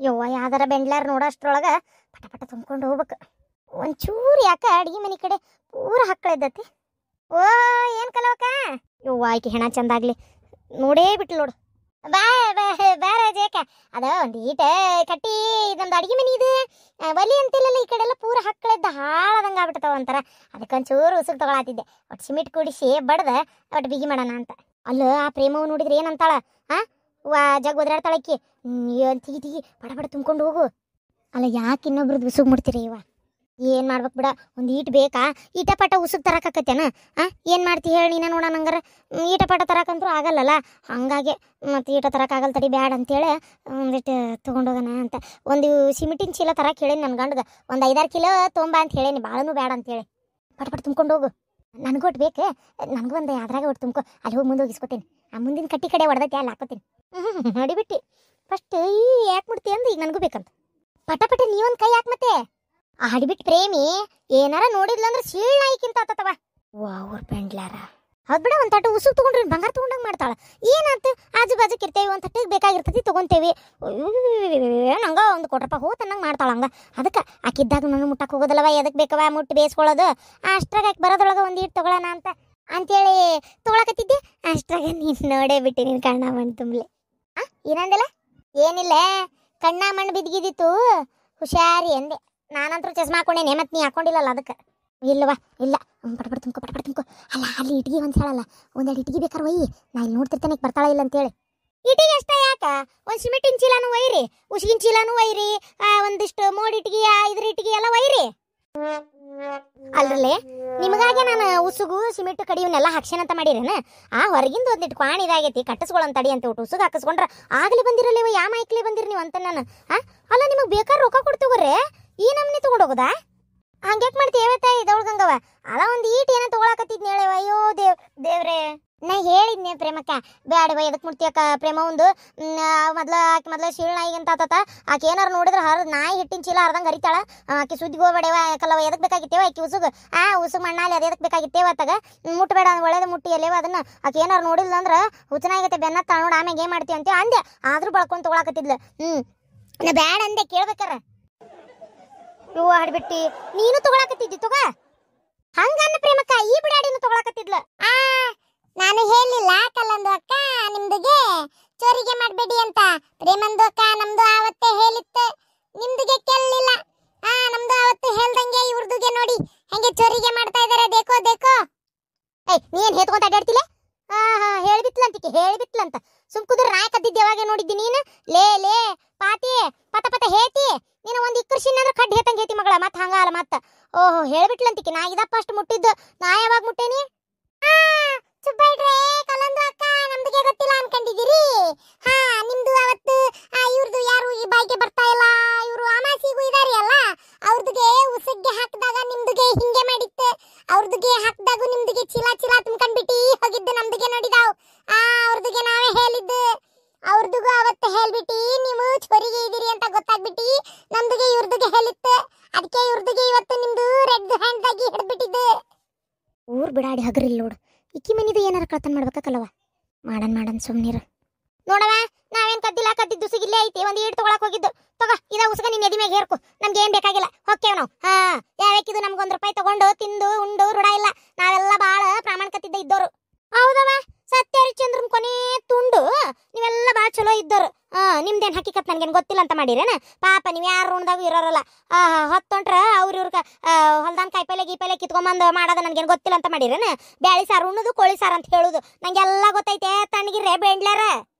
ಯವ್ವ ಯಾವ್ದಾರ ಬೆಂಡ್ಲಾರ ನೋಡೋಷ್ಟ್ರೊಳಗೆ ಪಟ ಪಟ ತುಂಬ್ಕೊಂಡು ಹೋಗ್ಬೇಕು. ಒಂಚೂರು ಯಾಕೆ ಅಡಿಗೆ ಮನೆ ಕಡೆ ಪೂರ ಹಕ್ಕಳಿದ್ದತಿ. ಓ ಏನು ಕಲವಕ್ಕ ಯವ್ವ ಆಯ್ಕೆ ಹೆಣ ಚಂದಾಗ್ಲಿ ನೋಡೇ ಬಿಟ್ಲು ನೋಡು. ಬಾರ ಜೇಕ ಅದ ಒಂದು ಈಟ ಕಟ್ಟಿ ನಮ್ದು ಅಡಿಗೆ ಮನೆ ಇದು ಒಲಿ ಅಂತಿಲ್ಲ ಈ ಕಡೆ ಎಲ್ಲ ಪೂರ ಹಕ್ಕಳಿದ್ದ ಹಾಳದಂಗೆ ಆಗ್ಬಿಡ್ತಾವ ಅಂತಾರ. ಅದಕ್ಕೊಂಚೂರು ಉಸುರು ತಗೊಳತಿದ್ದೆ. ಒಟ್ಟು ಸಿಮೆಂಟ್ ಕೂಡಿಸಿ ಬಡ್ದ ಒಟ್ಟು ಬಿಗಿ ಮಾಡೋಣ ಅಂತ. ಅಲ್ಲ ಆ ಪ್ರೇಮವು ನೋಡಿದ್ರೆ ಏನಂತಾಳ ಜಗ್ ಒದರಾಡ್ತಾಳಕ್ಕಿ ತಿಗಿ ತಿಗಿ ಬಡ ಬಡ ತುಂಬ್ಕೊಂಡು ಹೋಗು. ಅಲ್ಲ ಯಾಕೆ ಇನ್ನೊಬ್ರದ್ದು ಉಸುಗ್ ಮುಡ್ತೀರಿ ಇವ ಏನು ಮಾಡ್ಬೇಕು ಬಿಡ. ಒಂದು ಈಟ್ ಬೇಕಾ ಈಟ ಪಟ ಉಸುಗ್ ತರಕಾಕತ್ತೇನ ಏನು ಮಾಡ್ತಿ ಹೇಳಿ ನೀನು ನೋಡ ನಂಗಾರ ಈಟ ಪಟ ತರಕಂತೂ ಆಗಲ್ಲಲ್ಲ. ಹಾಗಾಗಿ ಮತ್ತು ಈಟ ತರಕಾಗಲ್ಲ ತಡಿ ಬ್ಯಾಡ ಅಂತೇಳಿ ಒಂದಿಟ್ಟು ತೊಗೊಂಡೋಗೋಣ ಅಂತ. ಒಂದು ಸಿಮೆಂಟಿನ ಚೀಲ ತರಕ್ಕೆ ಹೇಳೇನಿ ನನ್ನ ಗಂಡಗೆ. ಒಂದು 5-6 ಕಿಲೋ ತೊಂಬ ಅಂತ ಹೇಳೇನಿ, ಭಾಳನೂ ಬೇಡ ಅಂತೇಳಿ. ಪಟ ಪಟ ತುಂಬ್ಕೊಂಡು ಹೋಗು. ನನಗೂ ಒಟ್ಟು ಬೇಕು, ನನಗೂ ಒಂದು ಅದ್ರಾಗ ಒಟ್ಟು ತುಂಬ್ಕೊ. ಅಲ್ಲಿ ಹೋಗಿ ಮುಂದೆ ಹೋಗಿಸ್ಕೊತೀನಿ. ಆ ಮುಂದಿನ ಕಟ್ಟಿ ಕಡೆ ಹೊಡೆದೈತಿ ಅಲ್ಲಿ ಹಾಕೋತೀನಿ. ನೋಡಿಬಿಟ್ಟು ಫಸ್ಟ್ ಯಾಕೆ ಮುಡ್ತಿ ಅಂದು ಈಗ ನನಗೂ ಬೇಕಂತ. ಪಟ ಪಟ ನೀವೊಂದು ಕೈ ಯಾಕೆ ಮತ್ತೆ ಆ ಹಡಿಬಿಟ್ಟು ಪ್ರೇಮಿ ಏನಾರ ನೋಡಿದ್ಲ ಅಂದ್ರೆ ಸೀಳ್ ನಾಯಿಕ್ಕಿಂತ ಆತವ. ವಾ ಅವ್ರ ಪೆಂಡ್ಲಾರ ಹೌದು ಬಿಡ. ಒಂದು ತಟ್ಟು ಉಸುಗ್ ತೊಗೊಂಡ್ರಿ ಬಂಗಾರ ತೊಗೊಂಡಂಗೆ ಮಾಡ್ತಾಳೆ. ಏನಾಯ್ತು ಆಜು ಬಾಜುಕ್ ಇರ್ತೇವೆ, ಒಂದು ತಟ್ಟಿಗೆ ಬೇಕಾಗಿರ್ತೈತಿ ತೊಗೊಂತೇವಿ. ನಂಗೆ ಒಂದು ಕೊಟ್ರಪ್ಪ ಹೋತನ್ನಂಗೆ ಮಾಡ್ತಾಳೆ ಹಂಗೆ. ಅದಕ್ಕೆ ಆಕಿದ್ದಾಗ ನಾನು ಮುಟ್ಟಕ್ಕೆ ಹೋಗೋದಲ್ಲವ, ಎದಕ್ಕೆ ಬೇಕವ ಮುಟ್ಟು ಬೇಯಿಸ್ಕೊಳ್ಳೋದು. ಅಷ್ಟ್ರಾಗ ಆಕೆ ಬರೋದೊಳಗೆ ಒಂದು ಇಟ್ಟು ತೊಗೊಳ್ಳೋಣ ಅಂತೇಳಿ ತೊಗೊಳಕತ್ತಿದ್ದೆ. ಅಷ್ಟ್ರಾಗ ನೀನು ನೋಡೇ ಬಿಟ್ಟು ನೀನು ಕಣ್ಣ ಮಣ್ಣು ತುಂಬಲಿ. ಏನಂದಿಲ್ಲ ಏನಿಲ್ಲ ಕಣ್ಣ ಮಣ್ಣು ಬಿದ್ದಿದ್ದಿತ್ತು ಹುಷಾರಿ ಅಂದೆ. ನಾನಂತರೂ ಚಸ್ಮಾ ಹಾಕೊಂಡೇನೆ, ಮತ್ತೆ ನೀ ಹಾಕೊಂಡಿಲ್ಲಲ್ಲ ಅದಕ್ಕೆ. ಇಲ್ಲವಾ ಇಲ್ಲ ಪಟ ತುಂಬ್ಕೊ ಪಟ ತುಂಬ್ಕೊ. ಅಲ್ಲ ಅಲ್ಲಿ ಇಟ್ಟಿಗೆ ಒಂದು ಹೇಳಲ್ಲ, ಒಂದೆರಡು ಇಟ್ಟಿಗೆ ಬೇಕಾರೆ ಒಯ್ಯಿ, ನಾ ಇಲ್ಲಿ ನೋಡ್ತಿರ್ತೇನೆ ಬರ್ತಾಳ ಇಲ್ಲ ಅಂತೇಳಿ. ಇಟ್ಟಿಗೆ ಅಷ್ಟ ಯಾಕ ಒಂದು ಸಿಮೆಂಟಿನ ಚೀಲನೂ ಒಯ್ಯಿರಿ, ಉಸಿಗಿನ ಚೀಲನೂ ಒಯ್ಯಿರಿ, ಒಂದಿಷ್ಟು ಮೋಡಿ ಇಟ್ಟಿಗೆ ಇದ್ರ ಇಟ್ಟಿಗೆ ಎಲ್ಲ ಒಯ್ಯಿರಿ. ಅಲ್ರಲ್ಲೇ ನಿಮಗಾಗೆ ನಾನು ಉಸುಗು ಸಿಮೆಂಟ್ ಕಡಿಯವನ್ನೆಲ್ಲ ಹಾಕ್ಸೇನಂತ ಮಾಡಿರೇನ. ಹೊರಗಿಂದ ಒಂದಿಟ್ಟು ಕ್ವಾಣ ಇದಾಗೈತಿ ಕಟ್ಟಿಸ್ಕೊಳ್ಳೋನ್ ತಡಿ ಅಂತ ಉಸುಗು ಹಾಕಿಸ್ಕೊಂಡ್ರೆ ಆಗಲಿ ಬಂದಿರಲ್ಲ ಯಾವ ಮೈಕ್ಲಿ ಬಂದಿರಿ ನೀವು ಅಂತ ನಾನು. ಅಲ್ಲ ನಿಮಗೆ ಬೇಕಾದ್ರೆ ರೊಕ್ಕ ಕೊಡ್ತೀವ್ರೆ ಈ ನಮ್ನಿ ತೊಗೊಂಡೋಗೋದಾ? ಹಂಗ್ಯಾಕೆ ಮಾಡ್ತೀವಿ ತಾಯಿ ದೌಳ್ಗಂಗವ. ಅಲ್ಲ ಒಂದು ಈಟ್ ಏನೋ ತೊಗೊಳಕತ್ತಿದ್ನ ಹೇಳವ. ಅಯ್ಯೋ ದೇವ್ರೇ ನಾ ಹೇಳಿದ್ನೆ ಪ್ರೇಮಕ್ಕ ಬ್ಯಾಡವ ಎದಕ್ಕೆ ಮುಡ್ತಿಯಕ್ಕ. ಪ್ರೇಮ ಒಂದು ಮೊದ್ಲ ಶೀಳ್ ನಾಯಿಗೆ ಅಂತ ಆತತ. ಆಕೆ ಏನಾರು ನೋಡಿದ್ರೆ ನಾಯಿ ಹಿಟ್ಟಿನ ಚೀಲ ಅರ್ಧಂಗೆ ಹರಿತಾಳ. ಆಕೆ ಸುದ್ದಿಗೆ ಹೋಗ್ಬೇಡವ ಕಲ್ಲವ ಎದಕ್ಕೆ ಬೇಕಾಗಿತ್ತೇವ ಆಕೆ ಉಸುಗು ಉಸುಗ್ ಮಣ್ಣಾಲಿ ಅದು ಎದಕ್ಕೆ ಬೇಕಾಗಿತ್ತೇವ ಅತ್ತಾಗ ಮುಟ್ಟಬೇಡ ಒಳ್ಳೇದು ಮುಟ್ಟಿ ಅಲ್ಲೇವ ಅದನ್ನ. ಆಕೆ ಏನಾರು ನೋಡಿಲ್ಲ ಅಂದ್ರೆ ಹುಚ್ಚನಾಗತ್ತೆ ಬೆನ್ನತ್ತ ನೋಡಿ ಆಮೇಲೆ ಏನು ಮಾಡ್ತೀವಿ ಅಂತೀವಿ ಅಂದೆ. ಆದ್ರೂ ಬಳ್ಕೊಂಡು ತೊಗೊಳಕತ್ತಿದ್ಲು. ನಾ ಬ್ಯಾಡ ಅಂದೆ ಕೇಳ್ಬೇಕಾರ. ಇವು ಹಾಡ್ಬಿಟ್ಟಿ ನೀನು ತೊಗೊಳಕತ್ತಿದ್ದಿ ತಗೋ ಹಂಗನ್ನ ಪ್ರೇಮಕ್ಕ. ಈ ಬಿಡಾಡಿನೂ ತೊಗೊಳಕತ್ತಿದ್ಲು. ನಾನು ಹೇಳಿಲ್ಲ ಕಲ್ಲಂದು ಅಕ್ಕ ನಿಮ್ದುಗೆ ಚೋರಿಗೆ ಮಾಡಬೇಡಿ ಅಂತ. ಪ್ರೇಮಂದು ಅಕ್ಕ ನಮ್ದು ಆವತ್ತೇ ಹೇಳಿತ್ತು, ನಿಮ್ದುಗೆ ಕೇಳಲಿಲ್ಲ. ನಮ್ದು ಆವತ್ತು ಹೇಳ್ದಂಗೆ ಇವ್ರದುಗೆ ನೋಡಿ ಹೆಂಗೆ ಚೋರಿಗೆ ಮಾಡ್ತಾ ಇದಾರೆ. ದೇಕೋ ದೇಕೋ ನೀನ್ ಹೇತ್ಕೊಂತ ಅಡ್ಡಾಡ್ತಿಲ್ಲ. ಹೇಳಿಬಿಟ್ಲಂತ ಸುಮ್ ಕುದುರೆ ನಾಯಿ ಕದ್ದಿದ್ದೆ ಯಾವಾಗ ನೋಡಿದ್ದಿ ನೀನು. ಲೇ ಪಾತಿ ಪತ ಪತ ಹೇತಿ ನೀನು ಒಂದು ಇಕ್ಕರ್ಸಿನ ಅಂದ್ರೆ ಕಡ್ಡಿ ಹೇತಂಗೆ ಹೇತಿ ಮಗಳ. ಮತ್ತೆ ಹಂಗ ಅಲ್ಲ ಮತ್ತೆ ಓಹೋ ಹೇಳಿಬಿಟ್ಲಂತಿಕೆ. ನಾ ಇದಪ್ಪ ಅಷ್ಟು ಮುಟ್ಟಿದ್ದು, ನಾ ಯಾವಾಗ ಮುಟ್ಟೇನಿ? ಕಲ್ಲಂದು ಅಕ್ಕ ನಮ್ದುಗೆ ಗೊತ್ತಿಲ್ಲ ಅನ್ಕೊಂಡಿದ್ದೀರಿ. ನಿಮ್ದು ಅವತ್ತು ಇವ್ರದ್ದು ಯಾರು ಈ ಬಾಯಿಗೆ ಬರ್ತಾ ಇಲ್ಲ ಇವರು ಅಮಾಸಿಗೂ ಇದಾರಿ ಅಲ್ಲ, ಅವ್ರದುಗೆ ಉಸಗ್ಗೆ ಹಾಕಿದಾಗ ನಿಮ್ದುಗೆ ಹಿಂಗೆ ಮಾಡಿತ್ತು. ಅವ್ರದುಗೆ ಹಾಕಿದಾಗ ನಿಮ್ದುಗೆ ಚೀಲ ತುಂಬ್ಕೊಂಡ್ಬಿಟ್ಟು ಹೋಗಿದ್ದು ನಮ್ದುಗೆ ನೋಡಿದಾವ್. ಅವ್ರದುಗೆ ನಾವೇ ಹೇಳಿದ್ದು. ಅವ್ರದುಗೂ ಅವತ್ತು ಹೇಳ್ಬಿಟ್ಟು ನೀವು ಚೋರಿಗೆ ಇದೀರಿ ಅಂತ ಗೊತ್ತಾಗ್ಬಿಟ್ಟು ನಮ್ದುಗೆ ಇವ್ರದುಗೆ ಹೇಳಿತ್ತು. ಅದಕ್ಕೆ ಇವ್ರದುಗೆ ಇವತ್ತು ನಿಮ್ದು ರೆಡ್ ಹ್ಯಾಂಡ್ ಆಗಿ ಹಿಡ್ಬಿಟ್ಟಿದ್ದು. ಊರ್ ಬಿಡಾಡಿ ಹಗರಿಲ್ಲ ನೋಡು. ಇಕ್ಕಿ ಮನಿದು ಏನಾರ ಕಳ್ತನ ಮಾಡ್ಬೇಕಲ್ಲವ. ಮಾಡನ್ ಸುಮ್ನಿರು ನೋಡವ. ನಾವೇನ್ ಕದ್ದಿದ್ದು ಉಸುಗಿಲ್ಲೇ ಐತಿ. ಒಂದು ಈಡ್ ತೊಗೊಳಕ್ ಹೋಗಿದ್ದು ತಗೋ ಇದ ಉಸುಗ ನಿನ್ನ ಎದಿ ಮ್ಯಾಗ ಹೇರ್ಕು. ನಮ್ಗೆ ಏನ್ ಬೇಕಾಗಿಲ್ಲ ಹೊಕ್ಕೇವ್ ನಾವು. ಯಾವ್ಯಾಕಿದು ನಮ್ಗೆ ₹1 ತಗೊಂಡು ತಿಂದು ಉಂಡು ರೂಢ ಇಲ್ಲ. ನಾವೆಲ್ಲ ಬಾಳ ಪ್ರಾಮಾಣಿಕತಿದ್ದ ಇದ್ದೋರು. ಹೌದವ ಸತ್ಯ ಹರಿಶ್ಚಂದ್ರನ್ ಕೊನೆ ತುಂಡು ನೀವೆಲ್ಲ ಬಾಳ ಚಲೋ ಇದ್ದೋರು. ನಿಮ್ದೇನ್ ಹಕ್ಕಿಕತ್ ನನ್ಗೇನ್ ಗೊತ್ತಿಲ್ಲ ಅಂತ ಮಾಡಿರೇನ. ಪಾಪ ನೀವ್ ಯಾರು ಋಣದಾಗೂ ಇರೋರಲ್ಲ. ಹೊತ್ತೊಂಟ್ರ ಇವ್ರಕ ಹೊಲ್ದಾನ್ ಕಾಯಿಪಲ್ಲೆ ಗೀಪಲ್ಲೆ ಕಿತ್ಕೊಂಬಂದು ಮಾಡೋದು ನನ್ಗೇನ್ ಗೊತ್ತಿಲ್ಲ ಅಂತ ಮಾಡಿರೇನ. ಬ್ಯಾಳಿ ಸಾರು ಉಣ್ಣುದು ಕೋಳಿ ಸಾರು ಅಂತ ಹೇಳುದು ನಂಗೆಲ್ಲ ಗೊತ್ತೈತೆ. ತಣ್ಣಗಿರ್ರೆ ಬೇಂಡ್ಲಾರ.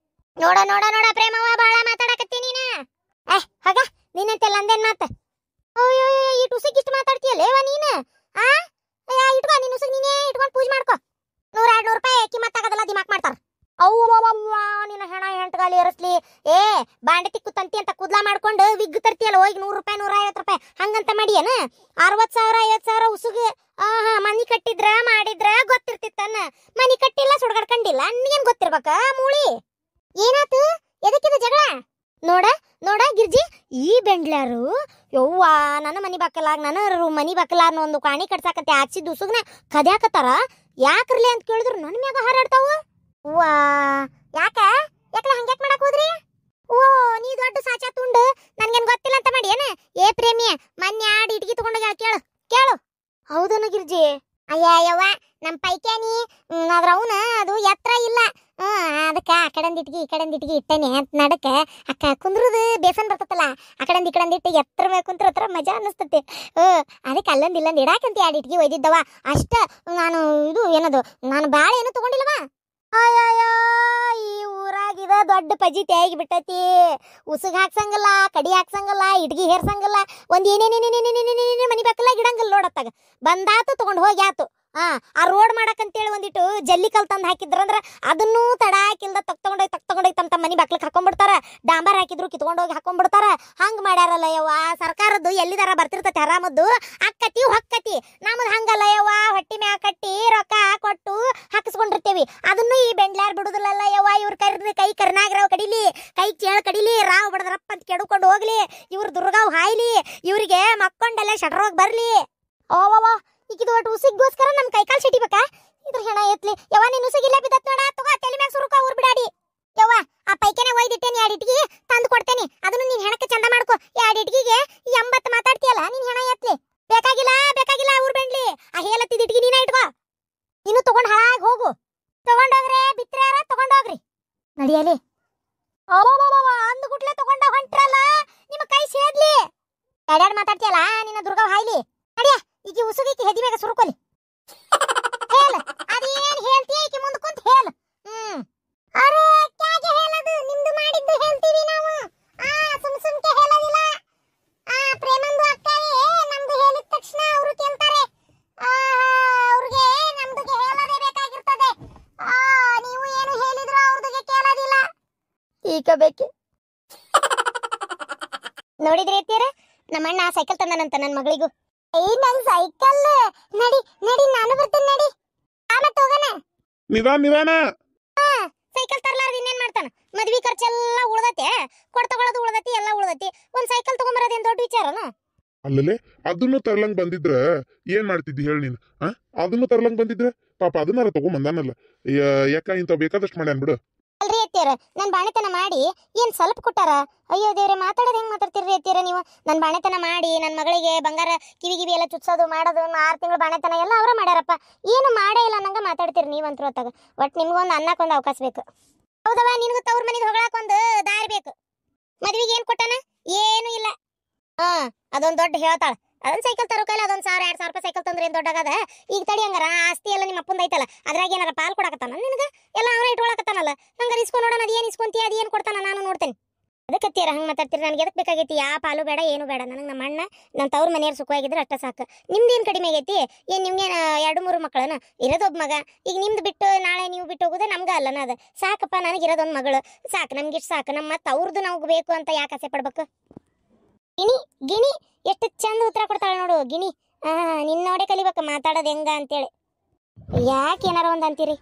ನೋಡ ಪ್ರೇಮವ್ವ ಬಾಳ ಮಾತಾಡಕತ್ತಿ ನೀನ. ಹಾಗ ನೀನಂತೆಲ್ಲ ಅಂದೇನ್ ಮಾತ. ಅಯ್ಯೋ ಈ ಟುಸಿಗಿಷ್ಟು ಮಾತಾಡ್ತೀಯಲ್ಲೇವ ನೀನು. ಇಟ್ಕೋ ನೀನು ಉಸುಗ್ ನೀನೇ ಇಟ್ಕೊಂಡು ಪೂಜೆ ಮಾಡ್ಕೋ. ₹100-200 ಕಿಮ್ಮತ್ತಾಗದಲ್ಲ ದಿಮಾಕ್ ಮಾಡ್ತಾರ. ಅವ್ವ ನಿನ್ನ ಹೆಣ ಹೆಂಟಗಾಲಿ ಏರಿಸ್ಲಿ. ಬಾಂಡೆ ತಿಕ್ಕು ತಂತಿ ಅಂತ ಕುದ್ಲಾ ಮಾಡ್ಕೊಂಡು ವಿಗ್ ತರ್ತಿಯಲ್ಲ ಹೋಗಿ ₹100-150 ಹಂಗಂತ ಮಾಡಿಯೇನ. 60,000 50,000 ಉಸುಗು. ಮನಿ ಕಟ್ಟಿದ್ರ ಮಾಡಿದ್ರ ಗೊತ್ತಿರ್ತಿತ್ತನ್ನ. ಮನಿ ಕಟ್ಟಿಲ್ಲ ಸುಡ್ಗಡ್ಕಂಡಿಲ್ಲ ನೀನ್ ಗೊತ್ತಿರ್ಬೇಕ ಮೂಳಿ. ಏನಾತು ಎದಕ್ಕಿದ ಜಗಳ? ನೋಡ ಗಿರ್ಜಿ ಈ ಬೆಂಡ್ಲಾರು ಯವ್ವ ನನ್ನ ಮನಿ ಬಾಕಲಾಗ ನನ್ನ ಮನಿ ಬಾಕಲಾರ್ನ ಒಂದು ಕಾಣಿ ಕಟ್ಸಾಕತ್ತೆ ಹಾಕ್ಸಿದ್ದು ಉಸುಗ್ನ ಕದ್ಯಾಕತ್ತಾರ. ಯಾಕ್ರಲಿ ಅಂತ ಕೇಳಿದ್ರು ನನ್ನ ಮ್ಯಾಗ ಹಾರಾಡ್ತಾವ. ವಾ ಯಾಕಲ ಹಂಗ್ಯಾಕ್ ಮಾಡಕ್ ಹೋದ್ರಿ? ಓ ನೀ ದೊಡ್ಡ ಸಾಚಾ ತುಂಡು. ನಾ ನನ್ಗೇನ್ ಗೊತ್ತಿಲ್ಲ ಅಂತ ಮಾಡಿ ಏನ? ಏ ಪ್ರೇಮಿಯ, ಮೊನ್ನೆ ಆಡಿ ಇಟ್ಗಿ ತಗೊಂಡೋಗ ಕೇಳು ಕೇಳು. ಹೌದನು ಗಿರ್ಜಿ? ಅಯ್ಯ ಯವ್ವ, ನಮ್ಮ ಪೈಕ್ಯಾನಿ ಅದ್ರ ಅವನ ಅದು ಎತ್ತರ ಇಲ್ಲ. ಅದಕ್ಕೆ ಆ ಕಡೆಂದು ಇಟ್ಗಿ ಈ ಕಡೆಂದು ಇಟ್ಗಿ ಇಟ್ಟೇನೆ ಅಂತ ನಡಕ್ಕೆ ಅಕ್ಕ ಕುಂದ್ರದು ಬೇಸನ್ ಬರ್ತತಲ್ಲ, ಆ ಕಡೆಂದು ಈ ಕಡೆಂದು ಇಟ್ಟು ಎತ್ತರ ಮೇಲೆ ಕುಂತ್ರ ಹತ್ರ ಮಜಾ ಅನ್ನಿಸ್ತತಿ. ಅದಕ್ಕೆ ಅಲ್ಲೊಂದು ಇಲ್ಲೊಂದು ಇಡಾಕಂತ ಎರಡು ಇಟ್ಗಿ ಒಯ್ದಿದ್ದವ ಅಷ್ಟ. ನಾನು ಇದು ಏನದು, ನಾನು ಬಾಳೆ ಏನು ತಗೊಂಡಿಲ್ಲವ. ಅಯ್ಯಯ್ಯೋ, ಈ ಊರಾಗಿದ ದೊಡ್ಡ ಪಜಿತಿ ಆಗಿಬಿಟ್ಟತಿ. ಉಸುಗ್ ಹಾಕ್ಸಂಗಲ್ಲ, ಕಡಿ ಹಾಕ್ಸಂಗಲ್ಲ, ಇಟ್ಗಿ ಹೇರ್ಸಂಗಲ್ಲ, ಒಂದು ಏನೇನೇನೇನೇನೇನೇನೇನೇ ಮನಿ ಬೇಕಲ್ಲ ಗಿಡಂಗಲ್ಲ ನೋಡತ್ತಾಗ. ಬಂದಾತು ತಗೊಂಡು ಹೋಗಿ ಆತು. ಆ ರೋಡ್ ಮಾಡಕಂತೇಳಿ ಒಂದಿಟ್ಟು ಜಲ್ಲಿ ಕಲ್ ತಂದು ಹಾಕಿದ್ರಂದ್ರ ಅದನ್ನೂ ತಡಾಕಿಲ್ದ ತಗೊಂಡೋಗಿ ತಮ್ಮ ಮನಿ ಬಾಕ್ಲಕ್ಕೆ ಹಾಕೊಂಡ್ಬಿಡ್ತಾರ. ಡಾಂಬರ್ ಹಾಕಿದ್ರು ಕಿತ್ಕೊಂಡೋಗಿ ಹಾಕೊಂಡ್ಬಿಡ್ತಾರ. ಹಂಗೆ ಮಾಡ್ಯಾರಲ್ಲ ಯವ್ವ. ಸರ್ಕಾರದ್ದು ಎಲ್ಲಿದಾರ ಬರ್ತಿರ್ತತಿ ಆರಾಮದ್ದು, ಅಕ್ಕತಿ ಹೊಕ್ಕತಿ. ನಮ್ದು ಹಂಗಲ್ಲ ಯವ್ವ, ಹೊಟ್ಟಿ ಮ್ಯಾಗ ಕಟ್ಟಿ ರೊಕ್ಕ ಕೊಟ್ಟು ಹಾಕಿಸ್ಕೊಂಡಿರ್ತೇವಿ. ಅದನ್ನು ಈ ಬೆಂಡ್ಲಾರ್ ಬಿಡುದಿಲ್ಲಲ್ಲ ಯವ್ವ. ಇವ್ರ ಕೈ ಕರ್ನಾಗರಾವ್ ಕಡಿಲಿ, ಕೈ ಚೇಳ ಕಡಿಲಿ, ರಾವ್ ಬಡದ್ರಪ್ಪ ಅಂತ ಕೆಡ್ಕೊಂಡು ಹೋಗ್ಲಿ, ಇವ್ರ ದುರ್ಗಾವ್ ಹಾಯ್ಲಿ, ಇವ್ರಿಗೆ ಮಕ್ಕೊಂಡೆಲ್ಲ ಶಟ್ರೋಗ್ ಬರ್ಲಿ. ಓವವ, ಈಗಿದು ಒಟ್ಟು ಉಸಿಗೋಸ್ಕರ ನಮ್ಮ ಕೈಕಾಲು ಸಿಟಿಬೇಕಾ? ಇದ್ರ ಹೆಣ ಎತ್ಲಿ ಯವ್ವ. ನೀನು ಉಸಿಗಿಲ್ಲ ಬಿದ್ದತ್ ನೋಡ, ತಗೋ ತಲೆ ಮ್ಯಾಗ ಸುರುಕ ಊರ್ ಬಿಡಾಡಿ ಯವ್ವ. ಆ ಪೈಕೆನೆ ಒಯ್ದಿಟ್ಟೇನಿ, 2 ಇಟ್ಗಿ ತಂದು ಕೊಡ್ತೇನಿ. ಅದನ್ನು ನೀನ್ ಹೆಣಕ್ಕೆ ಚಂದ ಮಾಡ್ಕೊ. 2 ಇಟ್ಗಿಗೆ 80 ಮಾತಾಡ್ತೀಯಲ್ಲ, ನೀನ್ ಹೆಣ ಎತ್ಲಿ. ಬೇಕಾಗಿಲ್ಲ ಊರ್ ಬೆಂಡ್ಲಿ. ಆ ಹೇಳತ್ತಿದ ಇಟ್ಗಿ ನೀನ ಇಟ್ಕೋ. ಇನ್ನು ತಗೊಂಡ್ ಹಾಳಾಗಿ ಹೋಗು. ತಗೊಂಡೋಗ್ರೆ ಬಿತ್ರ್ಯಾರ ತಗೊಂಡೋಗ್ರಿ ನಡಿಯಲಿ. ಅಂದು ಗುಟ್ಲೆ ತಗೊಂಡ ಹೊಂಟ್ರಲ್ಲ, ನಿಮ್ಮ ಕೈ ಸೇದ್ಲಿ. ಎಡ್ಯಾಡ್ ಮಾತಾಡ್ತೀಯಲ್ಲ, ನಿನ್ನ ದುರ್ಗಾವ್ ಹಾಯ್ಲಿ. ನಡಿಯ ಈಗ ಉಸುಗಿಕ್ಕೆ ಹೆದಿ ಬೇಗ ಸುರುಕೊಲಿ. ಹೇಳ ಅದೇನ್ ಹೇಳ್ತೀಯ, ಈಕಿ ಮುಂದೆ ಕುಂತ ಹೇಳ. ಅರೆ ಕ್ಯಾಗೆ ಹೇಳದು, ನಿಮ್ದು ಮಾಡಿದ್ದು ಹೇಳ್ತೀವಿ ನಾವು. ಸುಮ್ಕೆ ಹೇಳೋದಿಲ್ಲ. ಪ್ರೇಮಂದು ಅಕ್ಕವೇ ನಮ್ದು ಹೇಳಿದ ತಕ್ಷಣ ಅವರು ಕೇಳ್ತಾರೆ. ಅವ್ರಿಗೆ ನಮ್ದುಗೆ ಹೇಳೋದೇ ಬೇಕಾಗಿರ್ತದೆ. ನೀವು ಏನು ಹೇಳಿದ್ರು ಅವ್ರದುಗೆ ಕೇಳೋದಿಲ್ಲ. ಈಗ ಬೇಕೆ ನೋಡಿದ್ರಿ ಅತ್ತೀರ, ನಮ್ಮ ಅಣ್ಣ ಸೈಕಲ್ ತಂದನಂತ ನನ್ನ ಮಗಳಿಗೂ. ನಂಗ್ ಸೈಕಲ್ ನಡಿ ನಾನು ಬರ್ತೇನೆ ನಡಿ. ಆಮೇಲೆ ಹೋಗೋಣ. ನಿಧಾನ. ಸೈಕಲ್ ತರ್ಲಾರ್ದ ಇನ್ನೇನ್ ಮಾಡ್ತಾನ? ಮದ್ವಿ ಖರ್ಚೆಲ್ಲ ಉಳ್ದತೆ, ಕೊಡ್ತಗೊಳ್ಳೋದು ಉಳ್ದತಿ, ಎಲ್ಲ ಉಳ್ದತಿ. ಒಂದ್ ಸೈಕಲ್ ತಗೊಂಬರೋದೇನ್ ದೊಡ್ಡ ವಿಚಾರನ? ಅಲ್ಲಲೆ ಅದನ್ನು ತರ್ಲಂಗ್ ಬಂದಿದ್ರ ಏನ್ ಮಾಡ್ತಿದ್ದಿ ಹೇಳಿ ನೀನು? ಅದನ್ನು ತರ್ಲಂಗ್ ಬಂದಿದ್ರ ಪಾಪ ಅದನ್ನಾರ ತಗೊಂಬಂದಾನಲ್ಲ. ಯಾಕ ಇಂತ ಬೇಕಾದಷ್ಟು ಮಾಡ್ಯಾನ್ ಬಿಡು. ಅಲ್ರಿ ಅತ್ತೀರ, ನನ್ ಬಾಣೆತನ ಮಾಡಿ ಏನ್ ಸ್ವಲ್ಪ ಕೊಟ್ಟಾರ? ಅಯ್ಯೋ ದೇವ್ರೆ, ಮಾತಾಡೋದು ಹೆಂಗ್ ಮಾತಾಡ್ತಿರ್ರಿ ಅತ್ತೀರ ನೀವು? ನನ್ ಬಾಣೆತನ ಮಾಡಿ ನನ್ನ ಮಗಳಿಗೆ ಬಂಗಾರ ಕಿವಿ ಎಲ್ಲ ಚುಚ್ಚೋದು ಮಾಡೋದು, 6 ತಿಂಗಳು ಬಾಣೆತನ ಎಲ್ಲ ಅವ್ರ ಮಾಡ್ಯಾರಪ್ಪ. ಏನು ಮಾಡೇ ಇಲ್ಲ ಅನ್ನಂಗ ಮಾತಾಡ್ತೀರಿ ನೀವಂತ್ರು ಹೊತ್ತಾಗ. ಒಟ್ ನಿಮ್ಗೊಂದು ಅನ್ನಕ್ಕೊಂದು ಅವಕಾಶ ಬೇಕು. ಹೌದವ, ನಿನಗೂ ತವ್ರ ಮನೆಗೆ ಹೊಗಳಾಕೊಂದು ದಾರಿ ಬೇಕು. ಮದ್ವಿಗೆ ಏನ್ ಕೊಟ್ಟಾನ? ಏನು ಇಲ್ಲ. ಅದೊಂದು ದೊಡ್ಡ ಹೇಳ್ತಾಳ. ಅದೊಂದು ಸೈಕಲ್ ತರೋಕಲ್ಲ, ಅದೊಂದು 1000-2000 ರೂಪಾಯಿ ಸೈಕಲ್ ತಂದ್ರೆ ಏನ್ ದೊಡ್ಡಾಗದ? ಈಗ ತಡಿ, ಹಂಗಾರ ಆಸ್ತಿ ಎಲ್ಲ ನಿಮ್ಮ ಅಪ್ಪಂದ ಐತಲ್ಲ, ಅದ್ರಾಗ ಏನಾರ ಪಾಲ್ ಕೊಡಕತ್ತಾನ ನಿನಗ? ಎಲ್ಲ ಅವನ ಇಟ್ಕೊಳಕತ್ತಾನಲ್ಲ. ಹಂಗಾರ ಇಸ್ಕೊ ನೋಡೋಣ, ಅದೇನು ಇಸ್ಕೊಂತೀಯ, ಅದೇನು ಕೊಡ್ತಾನ ನಾನು ನೋಡ್ತೇನೆ. ಅದಕ್ಕತ್ತೀರ ಹಂಗೆ ಮಾತಾಡ್ತೀರಿ? ನನಗೆ ಎದಕ್ಕೆ ಬೇಕಾಗೈತಿ? ಯಾವ ಪಾಲು ಬೇಡ, ಏನು ಬೇಡ. ನನಗೆ ನಮ್ಮ ಅಣ್ಣ ನನ್ನ ತವ್ರ ಮನೆಯವ್ರು ಸುಖವಾಗಿದ್ರೆ ಅಷ್ಟ ಸಾಕು. ನಿಮ್ದೇನು ಕಡಿಮೆ ಆಗೈತಿ? ಏನು ನಿಮ್ಗೆ 2-3 ಮಕ್ಕಳನ? ಇರೋದೊಬ್ಬ ಮಗ. ಈಗ ನಿಮ್ದು ಬಿಟ್ಟು ನಾಳೆ ನೀವು ಬಿಟ್ಟು ಹೋಗೋದು ನಮ್ಗೆ ಅಲ್ಲನ? ಅದು ಸಾಕಪ್ಪ, ನನಗಿರೋದೊಂದು ಮಗಳು ಸಾಕು, ನಮ್ಗಿಷ್ಟು ಸಾಕು. ನಮ್ಮ ಮತ್ತೆ ಅವ್ರದ್ದು ನಾವು ಬೇಕು ಅಂತ ಯಾಕೆ ಆಸೆ ಪಡ್ಬೇಕು? ಗಿಣಿ ಎಷ್ಟು ಚಂದ ಉತ್ತರ ಕೊಡ್ತಾಳೆ ನೋಡು ಗಿಣಿ. ನಿನ್ನ ನೋಡೇ ಕಲಿಬೇಕು ಮಾತಾಡೋದು ಹೆಂಗ ಅಂತೇಳಿ. ಯಾಕೆ ಏನಾರ ಒಂದು ಅಂತೀರಿ?